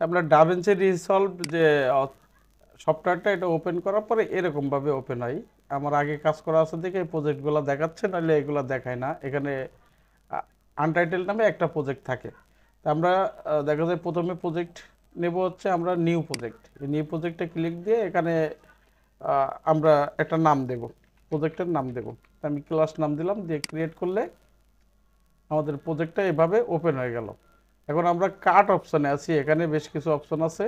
আমরা Da Vinci resolve যে সফটওয়্যারটা এটা ওপেন করার পরে এরকমভাবে ওপেন হয়। আমার আগে কাজ করা আছে দেখে এই প্রজেক্টগুলো দেখাচ্ছে, নাহলে এগুলো দেখায় না। এখানে আনটাইটেল নামে একটা প্রজেক্ট থাকে। তা আমরা দেখা যায় প্রথমে প্রজেক্ট নেব হচ্ছে আমরা নিউ প্রজেক্ট। এই নিউ প্রজেক্টে ক্লিক দিয়ে এখানে আমরা একটা নাম দেব, প্রজেক্টের নাম দেব। তা আমি ক্লাস নাম দিলাম, দিয়ে ক্রিয়েট করলে আমাদের প্রজেক্টটা এভাবে ওপেন হয়ে গেল। এখন আমরা কাট অপশানে আছি, এখানে বেশ কিছু অপশন আছে।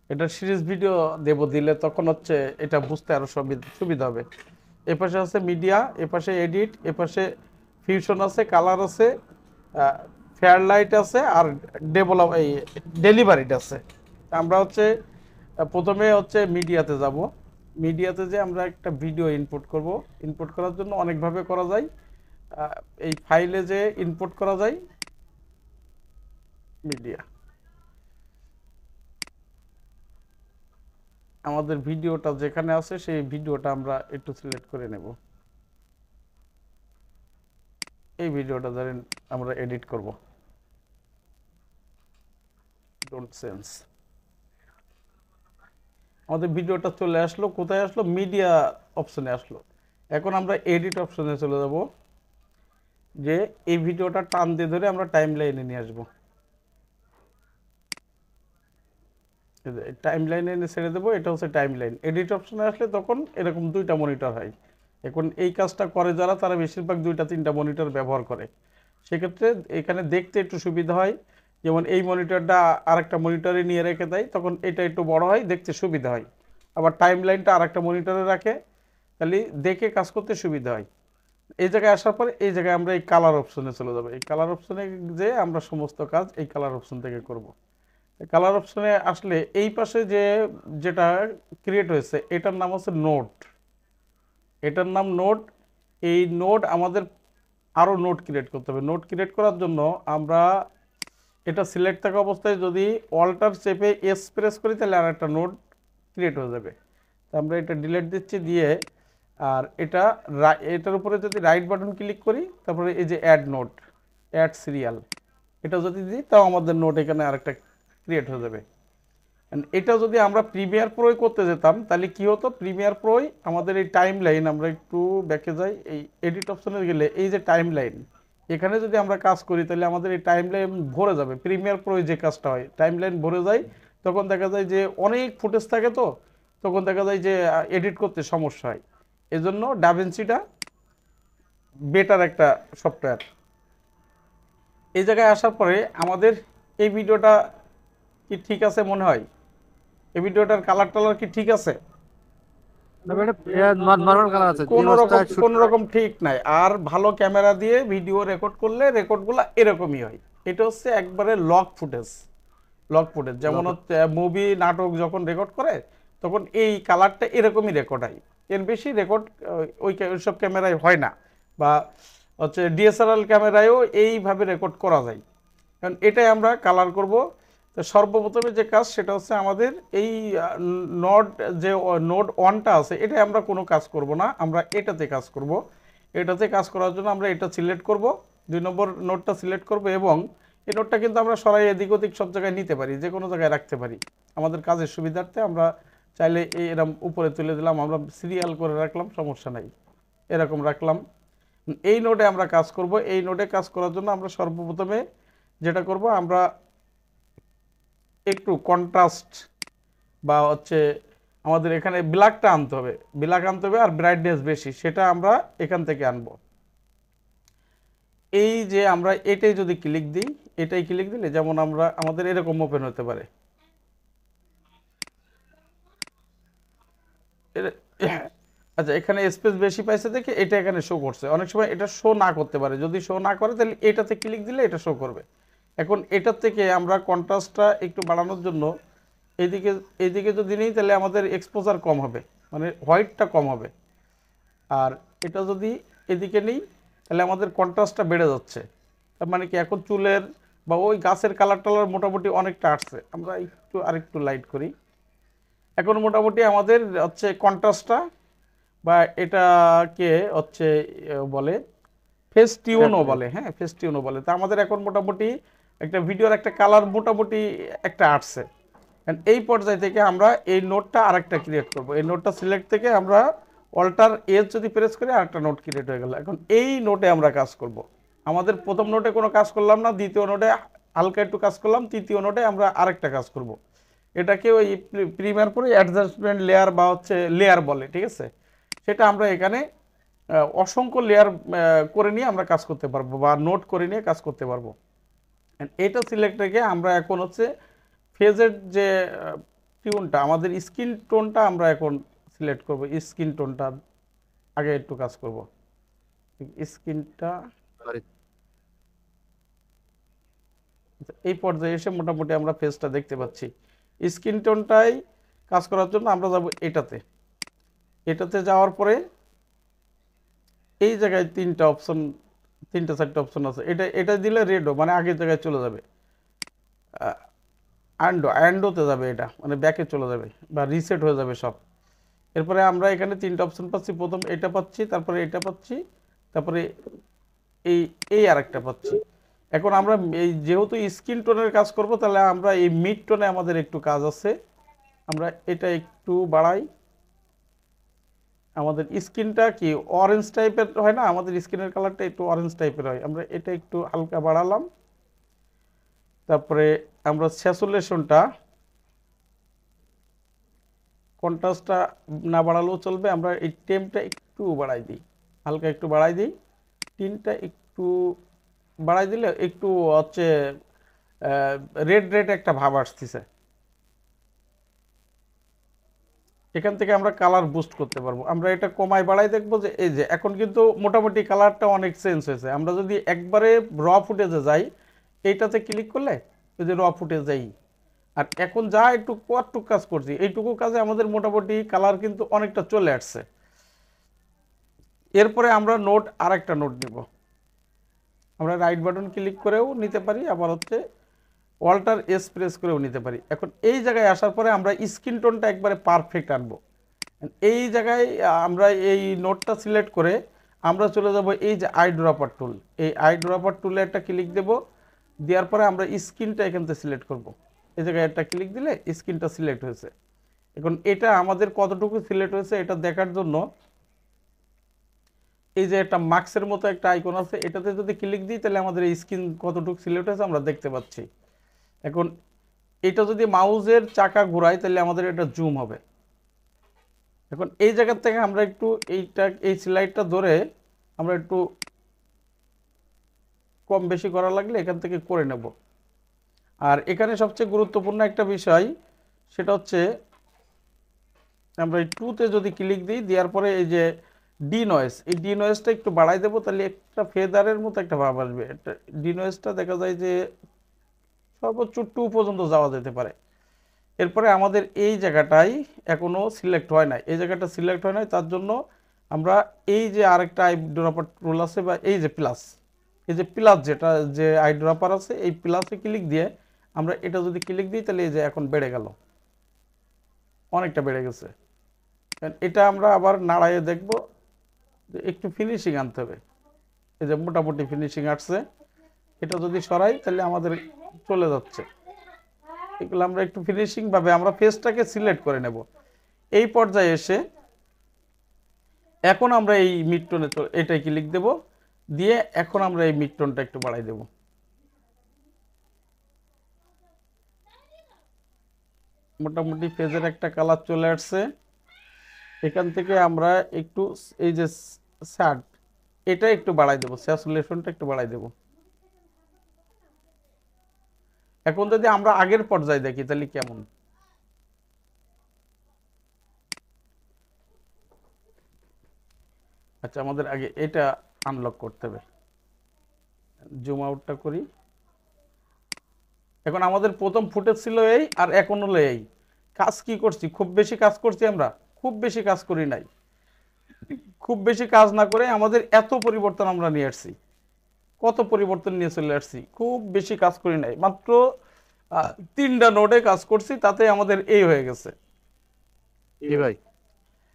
এটা সিরিজ ভিডিও দেব, দিলে তখন হচ্ছে এটা বুঝতে আরও সুবিধা হবে। এপাশে আছে মিডিয়া, এপাশে এডিট, এপাশে ফিউশন আছে, কালার আছে, ফেয়ার লাইট আছে, আর ডেভেলপ এই ডেলিভারিটা আছে। আমরা হচ্ছে প্রথমে হচ্ছে মিডিয়াতে যাব। মিডিয়াতে যে আমরা একটা ভিডিও ইনপুট করব। ইনপুট করার জন্য অনেকভাবে করা যায়। এই ফাইলে যে ইনপুট করা যায় মিডিয়া, আমাদের ভিডিওটা যেখানে আছে সেই ভিডিওটা আমরা একটু সিলেক্ট করে নেব। এই ভিডিওটা ধরেন আমরা এডিট করব, ডোন্ট সেন্স। আমাদের ভিডিওটা চলে আসলো, কোথায় আসলো? মিডিয়া অপশনে আসলো। এখন আমরা এডিট অপশনে চলে যাব, যে এই ভিডিওটা টান দিয়ে ধরে আমরা টাইম লাইনে নিয়ে আসবো। টাইম লাইনে এনে ছেড়ে দেবো, এটা হচ্ছে টাইম লাইন। এডিট অপশনে আসলে তখন এরকম দুইটা মনিটর হয়। এখন এই কাজটা করে যারা, তারা বেশিরভাগ দুইটা তিনটা মনিটর ব্যবহার করে। সেক্ষেত্রে এখানে দেখতে একটু সুবিধা হয়। যেমন এই মনিটরটা আরেকটা মনিটরে নিয়ে রেখে দেয়, তখন এটা একটু বড় হয়, দেখতে সুবিধা হয়। আবার টাইম লাইনটা আরেকটা মনিটরে রাখে, তাহলে দেখে কাজ করতে সুবিধা হয়। এই জায়গায় আসার পরে এই জায়গায় আমরা এই কালার অপশনে চলে যাবো। এই কালার অপশনে যে আমরা সমস্ত কাজ এই কালার অপশন থেকে করব। কালার অপশনে আসলে এই পাশে যে যেটা ক্রিয়েট হয়েছে এটার নাম হচ্ছে নোট। এটার নাম নোট। এই নোট আমাদের আরও নোট ক্রিয়েট করতে হবে। নোট ক্রিয়েট করার জন্য আমরা এটা সিলেক্ট থাকা অবস্থায় যদি অল্টার চেপে এস প্রেস করি, তাহলে আর একটা নোট ক্রিয়েট হয়ে যাবে। তো আমরা এটা ডিলিট দিচ্ছি, দিয়ে আর এটার উপরে যদি রাইট বাটন ক্লিক করি, তারপরে এই যে অ্যাড নোট, অ্যাড সিরিয়াল, এটা যদি দিই তাও আমাদের নোট এখানে আরেকটা ক্রিয়েট হয়ে যাবে। এটা যদি আমরা প্রিমিয়ার প্রোয় করতে যেতাম, তাহলে কি হতো? প্রিমিয়ার প্রোয় আমাদের এই টাইম লাইন, আমরা একটু ব্যাকে যাই, এই এডিট অপশনে গেলে এই যে টাইম লাইন, এখানে যদি আমরা কাজ করি তাহলে আমাদের এই টাইম লাইন ভরে যাবে। প্রিমিয়ার প্রোয় যে কাজটা হয়, টাইম লাইন ভরে যায়, তখন দেখা যায় যে অনেক ফুটেজ থাকে, তো তখন দেখা যায় যে এডিট করতে সমস্যা হয়। এজন্য ডাভিঞ্চিটা বেটার একটা সফটওয়্যার। এই জায়গায় আসার পরে আমাদের এই ভিডিওটা কি ঠিক আছে মনে হয়? এই ভিডিওটার কালার টালার কি ঠিক আছে? নর্মাল কালার আছে যে অবস্থায় শুট কোন রকম ঠিক নাই। আর ভালো ক্যামেরা দিয়ে ভিডিও রেকর্ড করলে রেকর্ডগুলো এরকমই হয়। এটা হচ্ছে একবারে লক ফুটেজ। লক ফুটেজ যেমন হচ্ছে মুভি নাটক যখন রেকর্ড করে, তখন এই কালারটা এরকমই রেকর্ড হয়। এর বেশি রেকর্ড ওইসব ক্যামেরায় হয় না, বা হচ্ছে ডিএসএলআর ক্যামেরায়ও এইভাবে রেকর্ড করা যায়। কারণ এটাই আমরা কালার করব। তো সর্বপ্রথমে যে কাজ সেটা হচ্ছে আমাদের এই নোড, যে নোড ওয়ানটা আছে, এটাই আমরা কোনো কাজ করব না, আমরা এটাতে কাজ করব। এটাতে কাজ করার জন্য আমরা এটা সিলেক্ট করব, 2 নম্বর নোটটা সিলেক্ট করব, এবং এই নোটটা কিন্তু আমরা সরাই এদিক ওদিক সব জায়গায় নিতে পারি, যে কোনো জায়গায় রাখতে পারি। আমাদের কাজের সুবিধার্থে আমরা চাইলে এরকম উপরে তুলে দিলাম, আমরা সিরিয়াল করে রাখলাম, সমস্যা নাই, এরকম রাখলাম। এই নোডে আমরা কাজ করব। এই নোডে কাজ করার জন্য আমরা সর্বপ্রথমে যেটা করব, আমরা একটু কন্ট্রাস্ট বা হচ্ছে আমাদের এখানে ব্ল্যাকটা আনতে হবে, ব্ল্যাক আনতে হবে, আর ব্রাইটনেস বেশি, সেটা আমরা এখান থেকে আনব। এই যে আমরা এটাই যদি ক্লিক দিই, এটাই ক্লিক দিলে যেমন আমাদের এরকম ওপেন হতে পারে। আচ্ছা, এখানে স্পেস বেশি পাইছে দেখে এটা এখানে শো করছে। অনেক সময় এটা শো না করতে পারে, যদি শো না করে তাহলে এটাতে ক্লিক দিলে এটা শো করবে। এখন এটার থেকে আমরা কন্ট্রাস্টটা একটু বাড়ানোর জন্য এইদিকে এইদিকে যদি নিই, তাহলে আমাদের এক্সপোজার কম হবে, মানে হোয়াইটটা কম হবে। আর এটা যদি এদিকে নিই, তাহলে আমাদের কন্ট্রাস্টটা বেড়ে যাচ্ছে। তার মানে কি, এখন চুলের বা ওই গাছের কালার টালার মোটামুটি অনেকটা আসছে। আমরা একটু আরেকটু লাইট করি। এখন মোটামুটি আমাদের হচ্ছে কন্ট্রাস্টটা, বা এটাকে হচ্ছে বলে ফেস টিউনও বলে, হ্যাঁ ফেস টিউনও বলে। তা আমাদের এখন মোটামুটি একটা ভিডিওর একটা কালার মোটামুটি একটা আসছে। And এই পর্যায় থেকে আমরা এই নোটটা আরেকটা ক্রিয়েট করব। এই নোটটা সিলেক্ট থেকে আমরা অল্টার এজ যদি প্রেস করি আরেকটা নোট ক্রিয়েট হয়ে গেল। এখন এই নোটে আমরা কাজ করব। আমাদের প্রথম নোটে কোনো কাজ করলাম না, দ্বিতীয় নোটে হালকা একটু কাজ করলাম, তৃতীয় নোটে আমরা আরেকটা কাজ করব। এটাকে ওই প্রিমিয়ার পরে অ্যাডজাস্টমেন্ট লেয়ার বা হচ্ছে লেয়ার বলে, ঠিক আছে? সেটা আমরা এখানে অসংখ্য লেয়ার করে নিয়ে আমরা কাজ করতে পারবো বা নোট করে নিয়ে কাজ করতে পারবো। এটা সিলেক্ট রেখে আমরা এখন হচ্ছে ফেজের যে টিউনটা, আমাদের স্কিন টোনটা আমরা এখন সিলেক্ট করব। স্কিন টোনটা আগে একটু কাজ করব। স্কিনটা এই পর্যায়ে এসে মোটামুটি আমরা ফেজটা দেখতে পাচ্ছি। স্কিন টোনটাই কাজ করার জন্য আমরা যাব এটাতে। এটাতে যাওয়ার পরে এই জায়গায় তিনটা চারটা অপশন আছে। এটা দিলে রেডও মানে আগের জায়গায় চলে যাবে। অ্যান্ডোতে যাবে, এটা মানে ব্যাকে চলে যাবে বা রিসেট হয়ে যাবে সব। এরপরে আমরা এখানে তিনটা অপশন পাচ্ছি। প্রথম এটা পাচ্ছি, তারপরে এটা পাচ্ছি, তারপরে এই এই আরেকটা পাচ্ছি। এখন আমরা এই যেহেতু স্কিন টোনের কাজ করব, তাহলে আমরা এই মিড টোনে আমাদের একটু কাজ আছে। আমরা এটা একটু বাড়াই। আমাদের স্কিনটা কি অরেঞ্জ টাইপের হয় না, আমাদের স্কিনের কালারটা একটু অরেঞ্জ টাইপের হয়। আমরা এটা একটু হালকা বাড়ালাম। তারপরে আমরা স্যাচুরেশনটা, কন্ট্রাস্টটা না বাড়ালেও চলবে, আমরা এই টেমটা একটু বাড়াই দিই, হালকা একটু বাড়াই দিই। টিনটা একটু বাড়াই দিলে একটু হচ্ছে রেড রেড একটা ভাব আসতেছে। এখান থেকে আমরা কালার বুস্ট করতে পারবো। আমরা এটা কমাই বাড়াই দেখবো যে এই যে এখন কিন্তু মোটামুটি কালারটা অনেক চেঞ্জ হয়েছে। আমরা যদি একবারে র ফুটেজে যাই, এইটাতে ক্লিক করলে এই যে র ফুটেজ যাই, আর এখন যা একটু কতটুকু কাজ করছি এইটুকু কাজে আমাদের মোটামুটি কালার কিন্তু অনেকটা চলে আসছে। এরপরে আমরা নোট আরেকটা নোট নিব। আমরা রাইট বাটন ক্লিক করেও নিতে পারি, আবার হচ্ছে অল্টার এস প্রেস করেও নিতে পারি। এখন এই জায়গায় আসার পরে আমরা স্কিন টোনটা একবারে পারফেক্ট আনবো। এই জায়গায় আমরা এই নোটটা সিলেক্ট করে আমরা চলে যাব এই যে আই ড্রপার টুল। এই আই ড্রপার টুলে একটা ক্লিক দেব, দেওয়ার পরে আমরা স্কিনটা এখান থেকে সিলেক্ট করব। এই জায়গায় একটা ক্লিক দিলে স্কিনটা সিলেক্ট হয়েছে। এখন এটা আমাদের কতটুকু সিলেক্ট হয়েছে এটা দেখার জন্য এই যে একটা মার্কসের মতো একটা আইকন আছে, এটাতে যদি ক্লিক দিই তাহলে আমাদের এই স্কিন কতটুকু সিলেক্ট হয়েছে আমরা দেখতে পাচ্ছি। এখন এটা যদি মাউসের চাকা ঘোরাই তাহলে আমাদের এটা জুম হবে। এখন এই জায়গা থেকে আমরা একটু এই স্লাইডটা ধরে আমরা একটু কম বেশি করা লাগলে এখান থেকে করে নেব। আর এখানে সবচেয়ে গুরুত্বপূর্ণ একটা বিষয়, সেটা হচ্ছে আমরা এই টুতে যদি ক্লিক দিই, দেওয়ার পরে এই যে ডি নয়েজ, এই ডি নয়েজটা একটু বাড়াই দেবো, তাহলে একটা ফেদারের মতো একটা ভাব আসবে। একটা ডি নয়েজটা দেখা যায় যে সর্বোচ্চ 2 পর্যন্ত যাওয়া যেতে পারে। এরপরে আমাদের এই জায়গাটাই এখনো সিলেক্ট হয় নাই, এই জায়গাটা সিলেক্ট হয় নাই, তার জন্য আমরা এই যে আরেকটা আই ড্রপার টুল আছে বা এই যে প্লাস, এই যে প্লাস যেটা যে আই ড্রপার আছে, এই প্লাসে ক্লিক দিয়ে আমরা এটা যদি ক্লিক দিই তাহলে এই যে এখন বেড়ে গেল, অনেকটা বেড়ে গেছে। এটা আমরা আবার নাড়াইয়ে দেখব যে একটু ফিনিশিং আনতে হবে। এই যে মোটামুটি ফিনিশিং আসছে। এটা যদি সরাই তাহলে আমাদের চলে যাচ্ছে। এগুলো আমরা একটু ফিনিশিং ভাবে আমরা ফেসটাকে সিলেক্ট করে নেব। এই পর্যায়ে এসে এখন আমরা এই মিড টোনে এটাই ক্লিক দেব, দিয়ে এখন আমরা এই মিড টোনটা একটু বাড়াই দেব। মোটামুটি ফেজের একটা কালার চলে আসছে। এখান থেকে আমরা একটু এই যে স্যাড এটা একটু বাড়াই দেব, স্যাচুরেশনটা একটু বাড়াই দেব। এখন যদি আমরা আগের পর্যায়ে দেখি তাহলে কেমন, আচ্ছা আমাদের আগে এটা আনলক করতে হবে। জুম আউটটা করি। এখন আমাদের প্রথম ফুটেজ ছিল এই, আর এখন হলো এই। কাজ কি করছি, খুব বেশি কাজ করছি আমরা, খুব বেশি কাজ করি নাই। খুব বেশি কাজ না করে আমাদের এত পরিবর্তন আমরা নিয়ে আসছি। কত পরিবর্তন নিয়ে চলে আসছি, খুব বেশি কাজ করি নাই, মাত্র 3টা নোটে কাজ করছি, তাতে আমাদের এই হয়ে গেছে। ভাই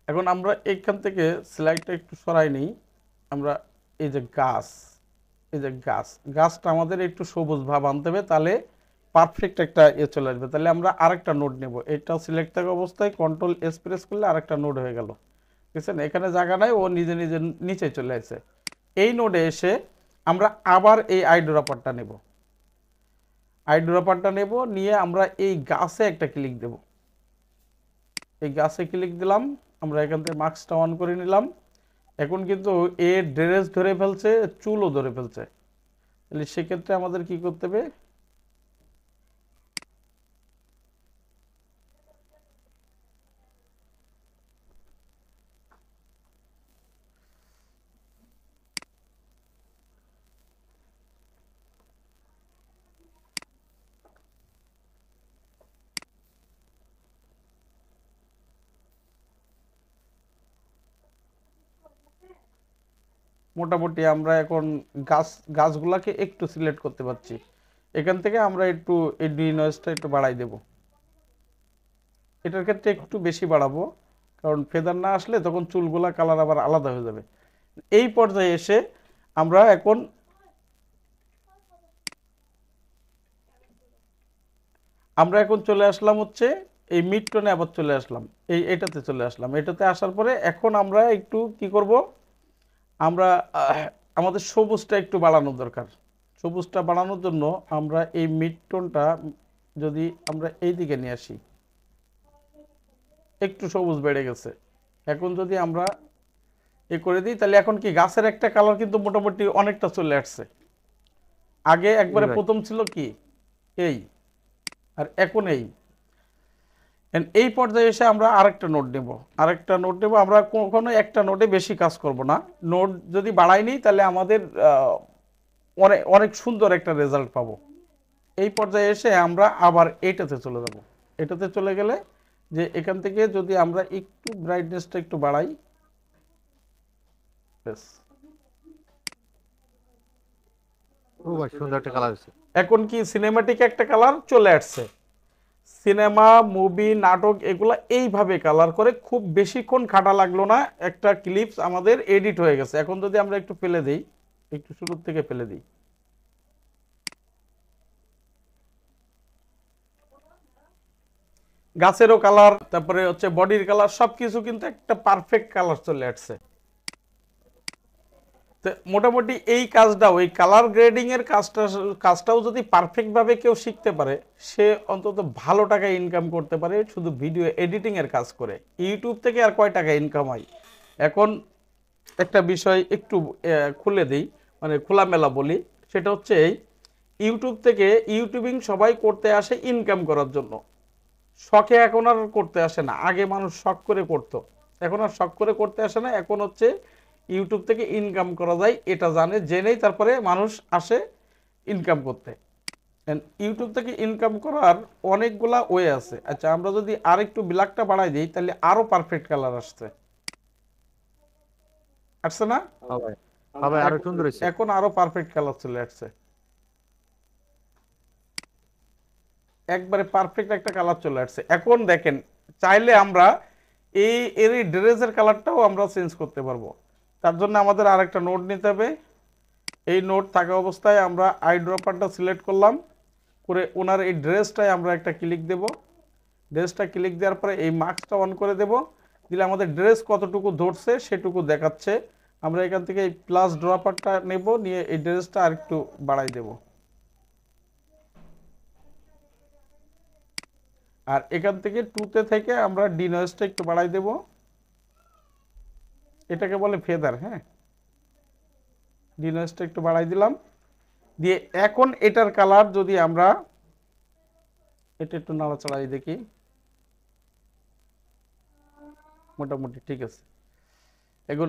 এখন আমরা এইখান থেকে স্লাইডটা একটু সরাই নিই। আমরা এই যে গাছ, এই যে গাছটা আমাদের একটু সবুজ ভাব আনতে হবে, তাহলে পারফেক্ট একটা চলে আসবে। তাহলে আমরা আরেকটা নোড নেব, এটা সিলেক্ট থাকা অবস্থায় কন্ট্রোল এস প্রেস করলে আরেকটা নোড হয়ে গেল। বুঝছেন, এখানে জায়গা নাই, ও নিজে নিজে নিচে চলে আসে। এই নোডে এসে আমরা আবার এই আইড্রপারটা নেব, নিয়ে আমরা এই গাছে একটা ক্লিক দেব। এই গাছে ক্লিক দিলাম, আমরা এখান থেকে মাস্কটা অন করে নিলাম। এখন কিন্তু এ ড্রেস ধরে ফেলছে, চুলও ধরে ফেলছে। তাহলে সেক্ষেত্রে আমাদের কি করতে হবে, মোটামুটি আমরা এখন গাছগুলাকে একটু সিলেক্ট করতে পারছি। এখান থেকে আমরা একটু এই নয়েজটা একটু বাড়াই দেব। এটার ক্ষেত্রে একটু বেশি বাড়াবো, কারণ ফেদার না আসলে তখন চুলগুলা কালার আবার আলাদা হয়ে যাবে। এই পর্যায়ে এসে আমরা এখন চলে আসলাম হচ্ছে এই মিড টোনে, আবার চলে আসলাম এটাতে চলে আসলাম। এটাতে আসার পরে এখন আমরা একটু কি করব, আমরা আমাদের সবুজটা একটু বাড়ানো দরকার। সবুজটা বাড়ানোর জন্য আমরা এই মিড টোনটা যদি আমরা এই দিকে নিয়ে আসি, একটু সবুজ বেড়ে গেছে। এখন যদি আমরা এ করে দিই, তাহলে এখন কি গাছের একটা কালার কিন্তু মোটামুটি অনেকটা চলে আসছে। আগে একবারে প্রথম ছিল কি এই, আর এখন এই পর্যায়ে এসে আমরা আরেকটা নোট নেব। আমরা কখনো একটা নোটে বেশি কাজ করব না। নোট যদি বাড়াই নিই তাহলে আমাদের অনেক অনেক সুন্দর একটা রেজাল্ট পাবো। এই পর্যায়ে এসে আমরা আবার এটাতে চলে যাব। এটাতে চলে গেলে যে এখান থেকে যদি আমরা একটু ব্রাইটনেসটা একটু বাড়াই, বেশ সুন্দর একটা কালার আছে। এখন কি সিনেমাটিক একটা কালার চলে আসছে। সিনেমা, মুভি, নাটক এগুলা এইভাবে কালার করে, খুব বেশিক্ষণ খাটা লাগলো না, একটা ক্লিপস আমাদের এডিট হয়ে গেছে। এখন যদি আমরা একটু ফেলে দিই, একটু শুরুর থেকে ফেলে দিই, গাছেরও কালার, তারপরে হচ্ছে বডির কালার, সবকিছু কিন্তু একটা পারফেক্ট কালার চলে আসছে। মোটামুটি এই কাজটা, ওই কালার গ্রেডিং এর কাজটাও যদি পারফেক্ট ভাবে কেউ শিখতে পারে, সে অন্তত ভালো টাকা ইনকাম করতে পারে শুধু ভিডিও এডিটিং এর কাজ করে। ইউটিউব থেকে আর কয় টাকা ইনকাম হয়। এখন একটা বিষয় একটু খুলে দিই, মানে খোলামেলা বলি, সেটা হচ্ছে এই ইউটিউব থেকে ইউটিউবিং সবাই করতে আসে ইনকাম করার জন্য, শখে এখন আর করতে আসে না। আগে মানুষ শখ করে করতো, এখন আর শখ করে করতে আসে না। এখন হচ্ছে ইউটিউব থেকে ইনকাম করা যায় এটা জেনেই তারপরে মানুষ আসে ইনকাম করতে। ইউটিউব থেকে ইনকাম করার অনেকগুলা ওয়ে আছে। আচ্ছা, আমরা যদি আর একটু ব্ল্যাকটা বাড়াই দিই তাহলে আরো পারফেক্ট কালার আসছে না? আরো সুন্দর হয়েছে। এখন আরো পারফেক্ট কালার চলে আসছে, একবারে পারফেক্ট একটা কালার চলে আসছে। এখন দেখেন, চাইলে আমরা এই ড্রেসের কালারটাও আমরা চেঞ্জ করতে পারবো। তার জন্য আমাদের আরেকটা নোট নিতে হবে। এই নোট থাকা অবস্থায় আমরা আইড্রপারটা সিলেক্ট করলাম, করে ওনার এই ড্রেসটায় আমরা একটা ক্লিক দেব। ড্রেসটা ক্লিক দেওয়ার পরে এই মার্কসটা অন করে দেব, দিলে আমাদের ড্রেস কতটুকু ধরছে সেটুকু দেখাচ্ছে। আমরা এখান থেকে এই প্লাস ড্রপারটা নেব, নিয়ে এই ড্রেসটা আরেকটু বাড়াই দেব। আর এখান থেকে টুতে থেকে আমরা ডিনয়েসটা একটু বাড়াই দেব। এটাকে বলে ফেদার। হ্যাঁ, ডিনয়েসটা একটু বাড়াই দিলাম, দিয়ে এখন এটার কালার যদি আমরা এটা একটু নাড়াচাড়াই দেখি, মোটামুটি ঠিক আছে। এখন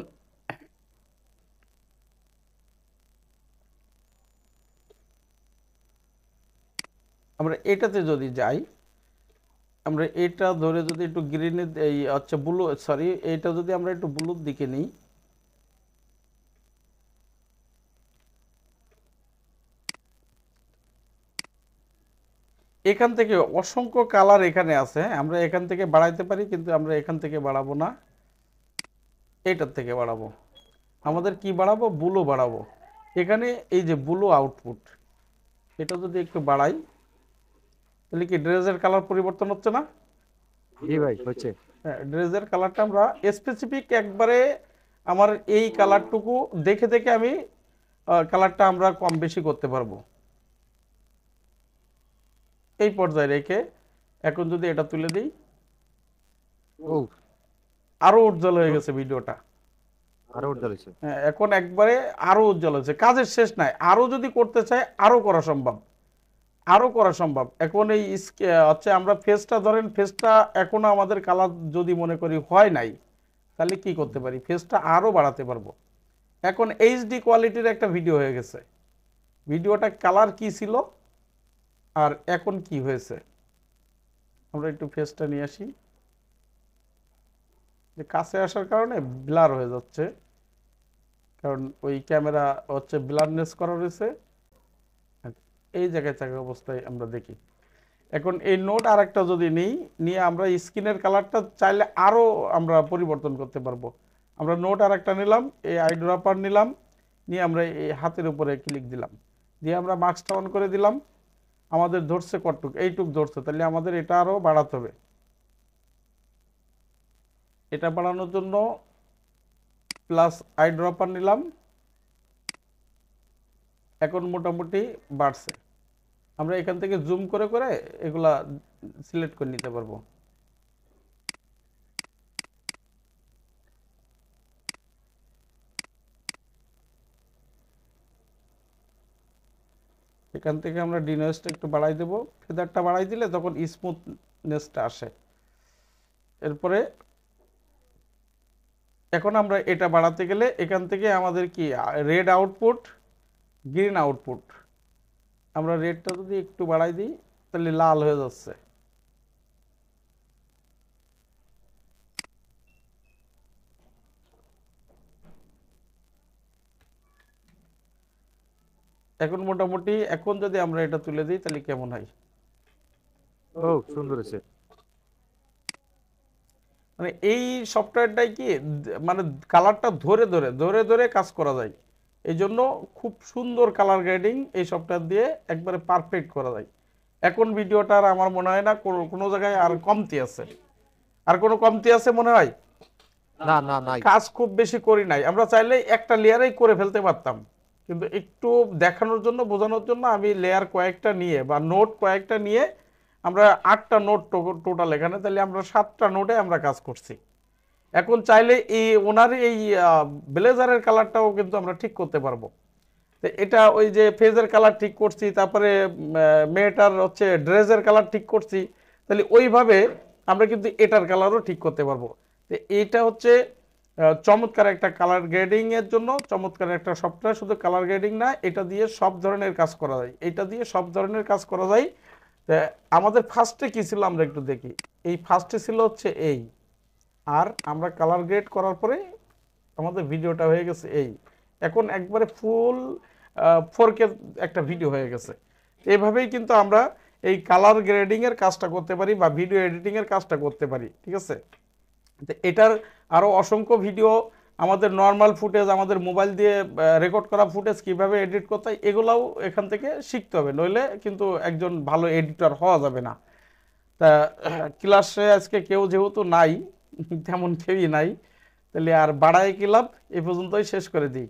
আমরা এটাতে যদি যাই, আমরা এটা ধরে যদি একটু গ্রিনের এই আচ্ছা ব্লু, সরি, এটা যদি আমরা একটু ব্লুর দিকে নিই, এখান থেকে অসংখ্য কালার এখানে আছে। আমরা এখান থেকে বাড়াইতে পারি, কিন্তু আমরা এখান থেকে বাড়াবো না, এটার থেকে বাড়াবো। আমাদের কি বাড়াবো? ব্লু বাড়াবো। এখানে এই যে ব্লু আউটপুট, এটা যদি একটু বাড়াই, তাহলে কি ড্রেসের কালার পরিবর্তন হচ্ছে না? জি ভাই হচ্ছে। হ্যাঁ, ড্রেসের কালারটা আমরা স্পেসিফিক একবারে আমার এই কালারটুকু দেখে দেখে আমি কালারটা আমরা কম বেশি করতে পারবো এই পর্যায়ে রেখে। এখন যদি এটা তুলে দিই, ও আরো উজ্জ্বল হয়ে গেছে ভিডিওটা। আরো উজ্জ্বল হয়েছে। হ্যাঁ, এখন একবারে আরো উজ্জ্বল হয়েছে। কাজের শেষ নাই, আরো যদি করতে চাই আরো করা সম্ভব, আরো করা সম্ভব। এখন এই হচ্ছে আমরা ফেসটা ধরেন, ফেসটা এখনো আমাদের কালার যদি মনে করি হয় নাই, তাহলে কি করতে পারি, ফেসটা আরো বাড়াতে পারবো। এখন এইচডি কোয়ালিটির একটা ভিডিও হয়ে গেছে। ভিডিওটা কালার কি ছিল আর এখন কি হয়েছে, আমরা একটু ফেসটা নিয়ে আসি। যে কাছে আসার কারণে ব্লার হয়ে যাচ্ছে, কারণ ওই ক্যামেরা হচ্ছে ব্লারনেস করা রয়েছে। এই জায়গায় থাকা অবস্থায় আমরা দেখি। এখন এই নোট আর একটা যদি নিই, নিয়ে আমরা স্ক্রিনের কালারটা চাইলে আরো আমরা পরিবর্তন করতে পারবো। আমরা নোট আর একটা নিলাম, এই আইড্রপার নিলাম, নিয়ে আমরা এই হাতের উপরে ক্লিক দিলাম, দিয়ে আমরা মাস্কটা অন করে দিলাম। আমাদের ধরছে কতটুক, এইটুক ধরছে, তাহলে আমাদের এটা আরো বাড়াতে হবে। এটা বাড়ানোর জন্য প্লাস আইড্রপার নিলাম, এখন মোটামুটি বাড়ছে। আমরা এখান থেকে জুম করে করে এগুলা সিলেক্ট করে নিতে পারবো। এখান থেকে আমরা ডিনয়েসটা একটু বাড়াই দেব, ফেদারটা বাড়াই দিলে তখন স্মুথনেসটা আসে। এরপরে এখন আমরা এটা বাড়াতে গেলে এখান থেকে আমাদের কি রেড আউটপুট, গ্রিন আউটপুট, আমরা রেডটা যদি একটু বাড়াই দিই তাহলে লাল হয়ে যাচ্ছে। এখন মোটামুটি, এখন যদি আমরা এটা তুলে দিই তাহলে কেমন হয়? ও সুন্দর হয়েছে। মানে এই সফটওয়্যারটাই কি মানে কালারটা ধরে ধরে ধরে ধরে কাজ করা যায়। এই জন্য খুব সুন্দর কালার গ্রেডিং এই সফটওয়্যার দিয়ে একবারে পারফেক্ট করা যায়। এখন ভিডিওটার আমার মনে হয় না কোনো জায়গায় আর কমতি আছে, আর কোনো কমতি আছে মনে হয় না না নাই। কাজ খুব বেশি করি নাই। আমরা চাইলে একটা লেয়ারেই করে ফেলতে পারতাম, কিন্তু একটু দেখানোর জন্য, বোঝানোর জন্য আমি লেয়ার কয়েকটা নিয়ে বা নোট কয়েকটা নিয়ে, আমরা 8টা নোট টোটাল এখানে, তাহলে আমরা 7টা নোটে আমরা কাজ করছি। এখন চাইলে এই ওনার এই ব্লেজারের কালারটাও কিন্তু আমরা ঠিক করতে পারবো। তো এটা ওই যে ফেজের কালার ঠিক করছি, তারপরে মেয়েটার হচ্ছে ড্রেসের কালার ঠিক করছি, তাহলে ওইভাবে আমরা কিন্তু এটার কালারও ঠিক করতে পারবো। তো এইটা হচ্ছে চমৎকার একটা কালার গ্রেডিং এর জন্য চমৎকার একটা সফটওয়্যার। শুধু কালার গ্রেডিং না, এটা দিয়ে সব ধরনের কাজ করা যায়, এটা দিয়ে সব ধরনের কাজ করা যায়। আমাদের ফার্স্টে কি ছিল আমরা একটু দেখি। এই ফার্স্টে ছিল হচ্ছে এই, আর আমরা কালার গ্রেড করার পরে আমাদের ভিডিওটা হয়ে গেছে এই। এখন একবারে ফুল 4K একটা ভিডিও হয়ে গেছে। এইভাবেই কিন্তু আমরা এই কালার গ্রেডিং এর কাজটা করতে পারি বা ভিডিও এডিটিং এর কাজটা করতে পারি, ঠিক আছে? তো এটার আরো অসংখ্য ভিডিও, আমাদের নর্মাল ফুটেজ, আমাদের মোবাইল দিয়ে রেকর্ড করা ফুটেজ কিভাবে এডিট করতে হয়, এগুলাও এখান থেকে শিখতে হবে, নইলে কিন্তু একজন ভালো এডিটর হওয়া যাবে না। তা ক্লাসে আজকে কেউ যেহেতু নাই, তেমন কেউই নাই, তাহলে আর বাড়ায় কি লাভ, এ পর্যন্তই শেষ করে দিই।